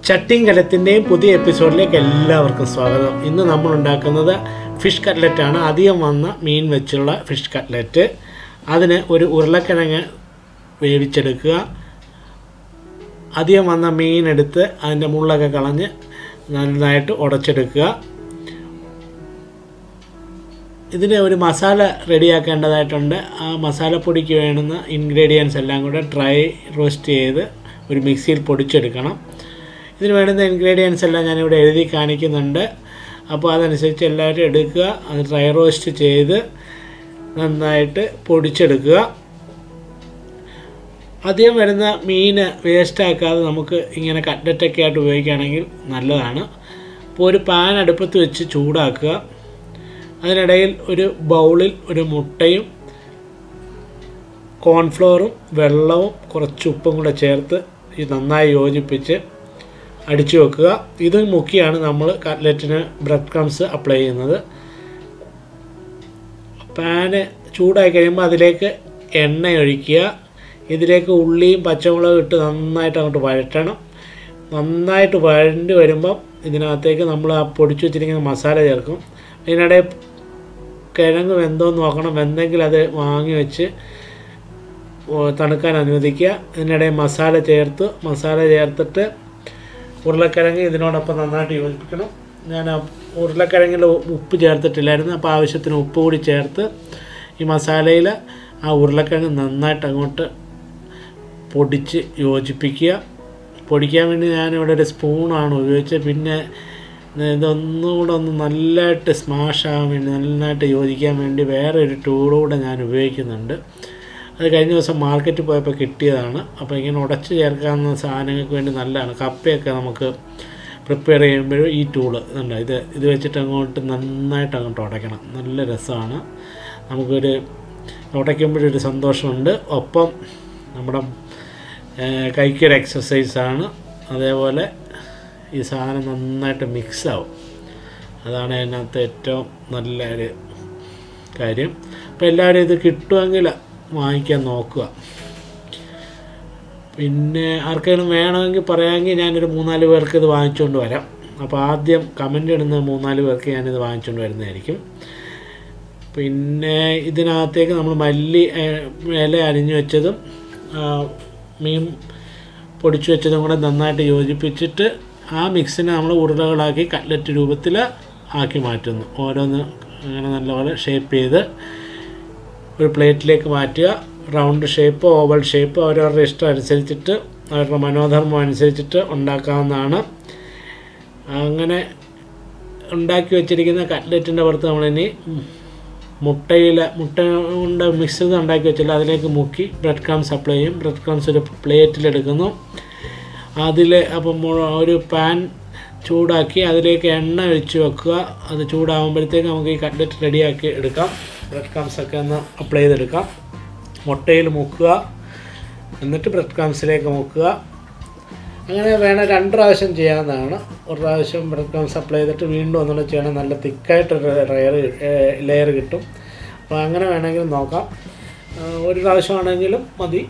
ചട്ടിയും കലത്തിൻ്റെയും പുതിയ എപ്പിസോഡിലേക്ക് എല്ലാവർക്കും സ്വാഗതം. ഇന്ന് നമ്മൾ ഉണ്ടാക്കുന്നത് ഫിഷ് കട്ട്ലറ്റാണ്. അധികം വന്ന മീൻ വെച്ചുള്ള ഫിഷ് കട്ട്ലറ്റ്. അതിന് ഒരു ഉരുളക്കിഴങ്ങ് വേവിച്ചെടുക്കുക. അധികം വന്ന മീനെടുത്ത് അതിൻ്റെ മുള്ളൊക്കെ കളഞ്ഞ് നന്നായിട്ട് ഉടച്ചെടുക്കുക. ഇതിന് ഒരു മസാല റെഡിയാക്കേണ്ടതായിട്ടുണ്ട്. ആ മസാലപ്പൊടിക്ക് വേണ്ടുന്ന ഇൻഗ്രീഡിയൻസ് എല്ലാം കൂടെ ഡ്രൈ റോസ്റ്റ് ചെയ്ത് ഒരു മിക്സിയിൽ പൊടിച്ചെടുക്കണം. ഇതിന് വേണ്ടുന്ന ഇൻഗ്രീഡിയൻസ് എല്ലാം ഞാനിവിടെ എഴുതി കാണിക്കുന്നുണ്ട്. അപ്പോൾ അതനുസരിച്ച് എല്ലാവരും എടുക്കുക. അത് ഡ്രൈ റോസ്റ്റ് ചെയ്ത് നന്നായിട്ട് പൊടിച്ചെടുക്കുക. അധികം വരുന്ന മീൻ വേസ്റ്റാക്കാതെ നമുക്ക് ഇങ്ങനെ കട്ട്ലറ്റൊക്കെ ആയിട്ട് ഉപയോഗിക്കുകയാണെങ്കിൽ നല്ലതാണ്. അപ്പോൾ ഒരു പാൻ അടുപ്പത്ത് വെച്ച് ചൂടാക്കുക. അതിനിടയിൽ ഒരു ബൗളിൽ ഒരു മുട്ടയും കോൺഫ്ലോറും വെള്ളവും കുറച്ച് ഉപ്പും കൂടെ ചേർത്ത് ഇത് നന്നായി യോജിപ്പിച്ച് അടിച്ചു വെക്കുക. ഇത് മുക്കിയാണ് നമ്മൾ കട്ട്ലറ്റിന് ബ്രെഡ് ക്രംസ് അപ്ലൈ ചെയ്യുന്നത്. പാന് ചൂടായി കഴിയുമ്പോൾ അതിലേക്ക് എണ്ണ ഒഴിക്കുക. ഇതിലേക്ക് ഉള്ളിയും പച്ചമുളകും ഇട്ട് നന്നായിട്ട് അങ്ങോട്ട് വഴറ്റണം. നന്നായിട്ട് വഴണ്ട് വരുമ്പം ഇതിനകത്തേക്ക് നമ്മൾ ആ പൊടിച്ചു വെച്ചിരിക്കുന്ന മസാല ചേർക്കും. ഇതിനിടെ കിഴങ്ങ് വെന്തോന്ന് നോക്കണം. വെന്തെങ്കിൽ അത് വാങ്ങി വെച്ച് തണുക്കാൻ അനുവദിക്കുക. ഇതിനിടെ മസാല ചേർത്തിട്ട് ഉരുളക്കിഴങ്ങ് ഇതിനോടൊപ്പം നന്നായിട്ട് യോജിപ്പിക്കണം. ഞാൻ ഉരുളക്കിഴങ്ങിൽ ഉപ്പ് ചേർത്തിട്ടില്ലായിരുന്നു. അപ്പോൾ ആവശ്യത്തിന് ഉപ്പ് കൂടി ചേർത്ത് ഈ മസാലയിൽ ആ ഉരുളക്കിഴങ്ങ് നന്നായിട്ട് അങ്ങോട്ട് പൊടിച്ച് യോജിപ്പിക്കുക. പൊടിക്കാൻ വേണ്ടി ഞാനിവിടെ ഒരു സ്പൂണാണ് ഉപയോഗിച്ചത്. പിന്നെ ഇതൊന്നുകൂടെ ഒന്ന് നല്ലതായിട്ട് സ്മാഷ് ആകാൻ വേണ്ടി നന്നായിട്ട് യോജിക്കാൻ വേണ്ടി വേറെ ഒരു ടൂളൂടെ ഞാൻ ഉപയോഗിക്കുന്നുണ്ട്. അത് കഴിഞ്ഞ ദിവസം മാർക്കറ്റിൽ പോയപ്പോൾ കിട്ടിയതാണ്. അപ്പോൾ ഇങ്ങനെ ഉടച്ച് ചേർക്കാവുന്ന സാധനങ്ങൾക്ക് വേണ്ടി നല്ലതാണ്. കപ്പയൊക്കെ നമുക്ക് പ്രിപ്പയർ ചെയ്യുമ്പോഴും ഈ ടൂള് ഇതുണ്ട്. ഇത് വെച്ചിട്ട് അങ്ങോട്ട് നന്നായിട്ട് അങ്ങോട്ട് ഉടയ്ക്കണം. നല്ല രസമാണ്. നമുക്കൊരു ഉടയ്ക്കുമ്പോഴൊരു സന്തോഷമുണ്ട്. ഒപ്പം നമ്മുടെ കൈക്കൊരു എക്സസൈസാണ്. അതേപോലെ ഈ സാധനം നന്നായിട്ട് മിക്സാവും. അതാണ് അതിനകത്ത് ഏറ്റവും നല്ലൊരു കാര്യം. അപ്പോൾ എല്ലാവരും ഇത് കിട്ടുമെങ്കിൽ വാങ്ങിക്കാൻ നോക്കുക. പിന്നെ ആർക്കെങ്കിലും വേണമെങ്കിൽ പറയാമെങ്കിൽ ഞാനൊരു 3-4 പേർക്ക് ഇത് വാങ്ങിച്ചുകൊണ്ട് വരാം. അപ്പോൾ ആദ്യം കമൻ്റ് ഇടുന്ന 3-4 പേർക്ക് ഞാനിത് വാങ്ങിച്ചുകൊണ്ട് വരുന്നതായിരിക്കും. പിന്നെ ഇതിനകത്തേക്ക് നമ്മൾ മല്ലി ഇല അരിഞ്ഞു വെച്ചതും മീൻ പൊടിച്ചു വെച്ചതും കൂടെ നന്നായിട്ട് യോജിപ്പിച്ചിട്ട് ആ മിക്സിനെ നമ്മൾ ഉരുളകളാക്കി കട്ട്ലറ്റ് രൂപത്തിൽ ആക്കി മാറ്റുന്നു. ഓരോന്ന് അങ്ങനെ നല്ലപോലെ ഷേപ്പ് ചെയ്ത് ഒരു പ്ലേറ്റിലേക്ക് മാറ്റുക. റൗണ്ട് ഷേപ്പ്, ഓവൽ ഷേപ്പ് അവരവരുടെ ഇഷ്ടം അനുസരിച്ചിട്ട് അവരുടെ മനോധർമ്മം അനുസരിച്ചിട്ട് ഉണ്ടാക്കാവുന്നതാണ്. അങ്ങനെ ഉണ്ടാക്കി വെച്ചിരിക്കുന്ന കട്ട്ലറ്റിൻ്റെ പുറത്ത് നമ്മളിനി മുട്ട കൊണ്ട് മിക്സ് ചെയ്ത് ഉണ്ടാക്കി വെച്ചില്ല അതിലേക്ക് മുക്കി ബ്രെഡ് ക്രംസ് അപ്ലൈ ചെയ്യും. ബ്രെഡ് ക്രംസ് ഒരു പ്ലേറ്റിലെടുക്കുന്നു. അപ്പം ഒരു പാൻ ചൂടാക്കി അതിലേക്ക് എണ്ണ ഒഴിച്ച് വെക്കുക. അത് ചൂടാകുമ്പോഴത്തേക്ക് നമുക്ക് ഈ കട്ട്ലറ്റ് റെഡിയാക്കി എടുക്കാം. ബ്രെഡ് ക്രംസൊക്കെ ഒന്ന് അപ്ലൈ ചെയ്തെടുക്കാം. മുട്ടയിൽ മുക്കുക, എന്നിട്ട് ബ്രെഡ് ക്രംസിലേക്ക് മുക്കുക. അങ്ങനെ വേണം 2 പ്രാവശ്യം ചെയ്യാവുന്നതാണ്. ഒരു പ്രാവശ്യം ബ്രെഡ് ക്രംസ് അപ്ലൈ ചെയ്തിട്ട് വീണ്ടും ഒന്നുകൂടെ ചെയ്യണം. നല്ല തിക്കായിട്ടൊരു ലെയർ കിട്ടും. അപ്പോൾ അങ്ങനെ വേണമെങ്കിലും നോക്കാം. ഒരു പ്രാവശ്യമാണെങ്കിലും മതി.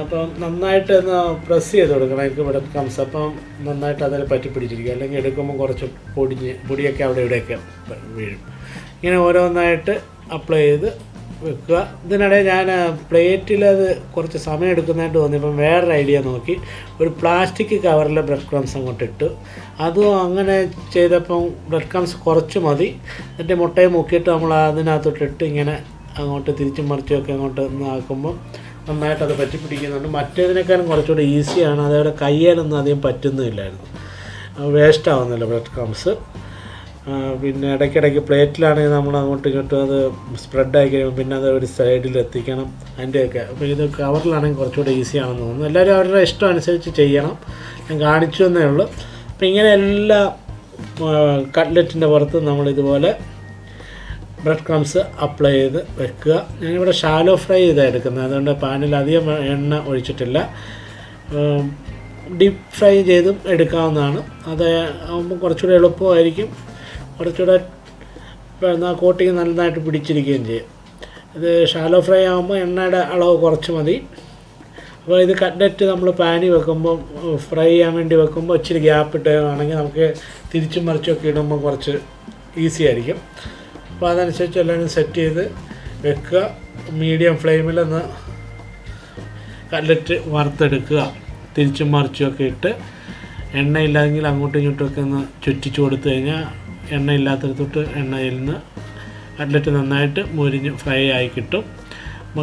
അപ്പം നന്നായിട്ട് ഒന്ന് പ്രസ് ചെയ്ത് കൊടുക്കണം എനിക്ക് ബ്രെഡ് ക്രംസ്. അപ്പം നന്നായിട്ട് അതിൽ പറ്റി പിടിച്ചിരിക്കുക. അല്ലെങ്കിൽ എടുക്കുമ്പോൾ കുറച്ച് പൊടിയൊക്കെ അവിടെ ഇവിടെയൊക്കെ വീഴും. ഇങ്ങനെ ഓരോന്നായിട്ട് അപ്ലൈ ചെയ്ത് വെക്കുക. ഇതിനിടെ ഞാൻ പ്ലേറ്റിൽ അത് കുറച്ച് സമയം എടുക്കുന്നതായിട്ട് തോന്നിയപ്പം വേറൊരു ഐഡിയ നോക്കി ഒരു പ്ലാസ്റ്റിക് കവറിൽ ബ്രെഡ് ക്രംസ് അങ്ങോട്ട് ഇട്ടു. അതും അങ്ങനെ ചെയ്തപ്പം ബ്രെഡ് ക്രംസ് കുറച്ച് മതി. എന്നിട്ട് മുട്ടയെ മുക്കിയിട്ട് നമ്മൾ അതിനകത്തോട്ടിട്ട് ഇങ്ങനെ അങ്ങോട്ട് തിരിച്ചും മറിച്ചുമൊക്കെ അങ്ങോട്ട് ആക്കുമ്പം നന്നായിട്ട് അത് പറ്റി പിടിക്കുന്നുണ്ട്. മറ്റേതിനേക്കാളും കുറച്ചുകൂടി ഈസിയാണ്. അതേപോലെ കയ്യിലൊന്നും അധികം പറ്റുന്നുമില്ലായിരുന്നു. വേസ്റ്റ് ആവുന്നില്ല ബ്രെഡ് ക്രംസ്. പിന്നെ ഇടയ്ക്കിടയ്ക്ക് പ്ലേറ്റിലാണെങ്കിൽ നമ്മൾ അങ്ങോട്ടും ഇങ്ങോട്ടും അത് സ്പ്രെഡായി കഴിയുമ്പോൾ പിന്നെ അത് ഒരു സൈഡിൽ എത്തിക്കണം അതിൻ്റെയൊക്കെ. അപ്പോൾ ഇത് കവറിലാണെങ്കിൽ കുറച്ചുകൂടി ഈസിയാണെന്ന് തോന്നുന്നു. എല്ലാവരും അവരുടെ ഇഷ്ടം അനുസരിച്ച് ചെയ്യണം. ഞാൻ കാണിച്ചു എന്നേ ഉള്ളൂ. അപ്പോൾ ഇങ്ങനെ എല്ലാ കട്ട്ലറ്റിൻ്റെ പുറത്ത് നമ്മളിതുപോലെ ബ്രെഡ് ക്രംസ് അപ്ലൈ ചെയ്ത് വെക്കുക. ഞാനിവിടെ ഷാലോ ഫ്രൈ ചെയ്താണ് എടുക്കുന്നത്. അതുകൊണ്ട് പാനിൽ അധികം എണ്ണ ഒഴിച്ചിട്ടില്ല. ഡീപ്പ് ഫ്രൈ ചെയ്തും എടുക്കാവുന്നതാണ്. അത് ആകുമ്പോൾ കുറച്ചുകൂടി എളുപ്പമായിരിക്കും. കുറച്ചുകൂടെ കോട്ടിങ് നന്നായിട്ട് പിടിച്ചിരിക്കുകയും ചെയ്യും. ഇത് ഷാലോ ഫ്രൈ ആകുമ്പോൾ എണ്ണയുടെ അളവ് കുറച്ച് മതി. അപ്പോൾ ഇത് കട്ട്ലറ്റ് നമ്മൾ പാനിൽ വെക്കുമ്പോൾ ഫ്രൈ ചെയ്യാൻ വേണ്ടി വെക്കുമ്പോൾ ഇച്ചിരി ഗ്യാപ്പ് ഇട്ടുകയാണെങ്കിൽ നമുക്ക് തിരിച്ചും മറിച്ചൊക്കെ ഇടുമ്പോൾ കുറച്ച് ഈസി ആയിരിക്കും. അപ്പോൾ അതനുസരിച്ച് എല്ലാവരും സെറ്റ് ചെയ്ത് വെക്കുക. മീഡിയം ഫ്ലെയിമിലൊന്ന് കട്ട്ലറ്റ് വറുത്തെടുക്കുക. തിരിച്ചും മറിച്ചുമൊക്കെ ഇട്ട് എണ്ണയില്ലെങ്കിൽ അങ്ങോട്ടും ഇങ്ങോട്ടുമൊക്കെ ഒന്ന് ചുറ്റിച്ച് കൊടുത്തു കഴിഞ്ഞാൽ എണ്ണയില്ലാത്തടത്തോട്ട് എണ്ണയിൽ നിന്ന് കട്ട്ലറ്റ് നന്നായിട്ട് മുരിഞ്ഞ് ഫ്രൈ ആയി കിട്ടും.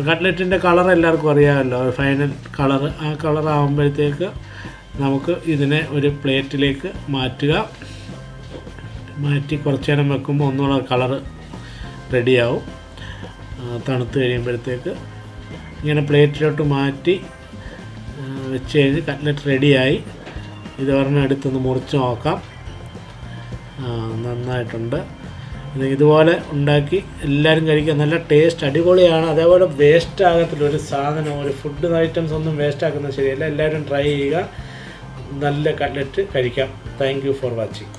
കട്ട്ലറ്റിൻ്റെ കളർ എല്ലാവർക്കും അറിയാമല്ലോ, ഫൈനൽ കളർ. ആ കളറാകുമ്പോഴത്തേക്ക് നമുക്ക് ഇതിനെ ഒരു പ്ലേറ്റിലേക്ക് മാറ്റി കുറച്ച് നേരം വെക്കുമ്പോൾ ഒന്നുകൂടെ കളറ് റെഡിയാവും. തണുത്ത് കഴിയുമ്പോഴത്തേക്ക് ഇങ്ങനെ പ്ലേറ്റിലോട്ട് മാറ്റി വെച്ച് കഴിഞ്ഞ് കട്ട്ലറ്റ് റെഡിയായി. ഇത് ഒരെണ്ണം എടുത്തൊന്ന് മുറിച്ച് നോക്കാം. നന്നായിട്ടുണ്ട്. ഇതുപോലെ ഉണ്ടാക്കി എല്ലാവരും കഴിക്കുക. നല്ല ടേസ്റ്റ്, അടിപൊളിയാണ്. അതേപോലെ വേസ്റ്റ് ആകത്തില്ല ഒരു സാധനം. ഒരു ഫുഡ് ഐറ്റംസ് ഒന്നും വേസ്റ്റ് ആക്കുന്നത് ശരിയല്ല. എല്ലാവരും ട്രൈ ചെയ്യുക. നല്ല കട്ട്ലറ്റ് കഴിക്കാം. Thank you for watching.